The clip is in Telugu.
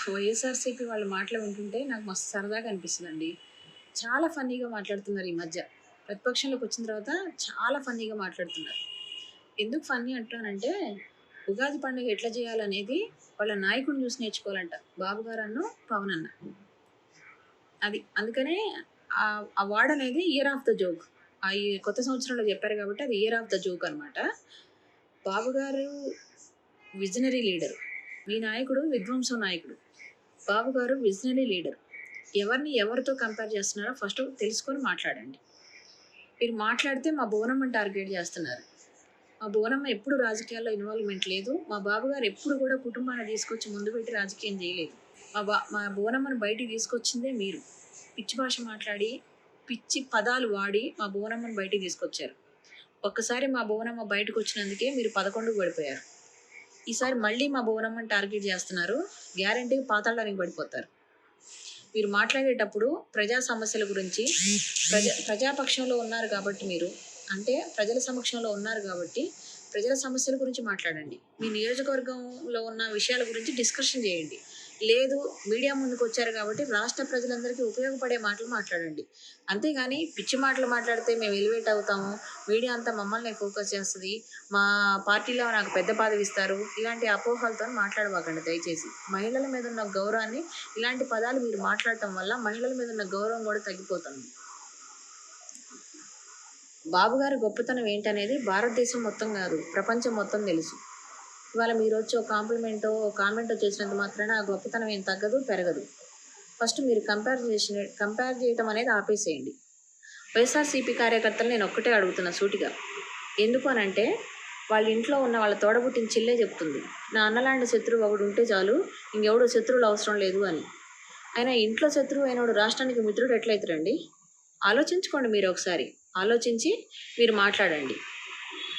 వైఎస్ఆర్‌సీపీ వాళ్ళ మాటలు వింటుంటే నాకు మస్తు సరదాగా అనిపిస్తదండి. చాలా ఫన్నీగా మాట్లాడుతున్నారు ఈ మధ్య. ప్రతిపక్షంలోకి వచ్చిన తర్వాత చాలా ఫన్నీగా మాట్లాడుతున్నారు. ఎందుకు ఫన్నీ అంటున్నానంటే, ఉగాది పండుగ ఎట్లా చేయాలనేది వాళ్ళ నాయకుడిని చూసి నేర్చుకోవాలంట. బాబు గారన్ను, పవన్ అన్న. అది. అందుకనే ఆ వర్డ్ అనేది ఇయర్ ఆఫ్ ద జోక్. ఈ కొత్త సంవత్సరంలో చెప్పారు కాబట్టి అది ఇయర్ ఆఫ్ ద జోక్ అనమాట. బాబు గారు విజనరీ లీడర్. మీ నాయకుడు విధ్వంసం నాయకుడు. బాబు గారు విజనరీ లీడర్. ఎవరిని ఎవరితో కంపేర్ చేస్తున్నారో ఫస్ట్ తెలుసుకొని మాట్లాడండి. మీరు మాట్లాడితే మా బోనమ్మని టార్గెట్ చేస్తున్నారు. మా బోనమ్మ ఎప్పుడు రాజకీయాల్లో ఇన్వాల్వ్‌మెంట్ లేదు. మా బాబుగారు ఎప్పుడు కూడా కుటుంబాన్ని తీసుకొచ్చి ముందు పెట్టి రాజకీయం చేయలేదు. మా బోనమ్మని బయటికి తీసుకొచ్చిందే మీరు. పిచ్చి భాష మాట్లాడి, పిచ్చి పదాలు వాడి మా బోనమ్మని బయటికి తీసుకొచ్చారు. ఒక్కసారి మా బోనమ్మ బయటకు వచ్చినందుకే మీరు 11కి పడిపోయారు. ఈసారి మళ్ళీ మా బోనమ్మని టార్గెట్ చేస్తున్నారు. గ్యారంటీగా పాతాళానికి పడిపోతారు. మీరు మాట్లాడేటప్పుడు ప్రజా సమస్యల గురించి ప్రజాపక్షంలో ఉన్నారు కాబట్టి మీరు అంటే ప్రజల సమక్షంలో ఉన్నారు కాబట్టి ప్రజల సమస్యల గురించి మాట్లాడండి. మీ నియోజకవర్గంలో ఉన్న విషయాల గురించి డిస్కషన్ చేయండి. లేదు మీడియా ముందుకు వచ్చారు కాబట్టి రాష్ట్ర ప్రజలందరికీ ఉపయోగపడే మాటలు మాట్లాడండి. అంతేగాని పిచ్చి మాటలు మాట్లాడితే మేము ఎలివేట్ అవుతాము, మీడియా అంతా మమ్మల్ని ఫోకస్ చేస్తుంది, మా పార్టీలో నాకు పెద్ద పదవి ఇస్తారు, ఇలాంటి అపోహలతో మాట్లాడబాకండి దయచేసి. మహిళల మీద ఉన్న గౌరవాన్ని ఇలాంటి పదాలు మీరు మాట్లాడటం వల్ల మహిళల మీద ఉన్న గౌరవం కూడా తగ్గిపోతుంది. బాబుగారి గొప్పతనం ఏంటనేది భారతదేశం మొత్తం కాదు, ప్రపంచం మొత్తం తెలుసు. ఇవాళ మీరు వచ్చి ఒక కామెంటో చేసినంత మాత్రాన ఆ గొప్పతనం ఏం తగ్గదు, పెరగదు. ఫస్ట్ మీరు కంపేర్ చేయటం అనేది ఆపేసేయండి. వైఎస్ఆర్‌సీపీ కార్యకర్తలు నేను ఒక్కటే అడుగుతున్నా సూటిగా. ఎందుకు అనంటే వాళ్ళ ఇంట్లో ఉన్న వాళ్ళ తోడబుట్టిన చిల్లే చెప్తుంది, నా అన్నలాంటి శత్రువు ఒకడు ఉంటే చాలు, ఇంకెవడు శత్రువులు అవసరం లేదు అని. ఆయన ఇంట్లో శత్రువు అయినోడు రాష్ట్రానికి మిత్రుడు ఎట్లయితారండి? ఆలోచించుకోండి. మీరు ఒకసారి ఆలోచించి మీరు మాట్లాడండి.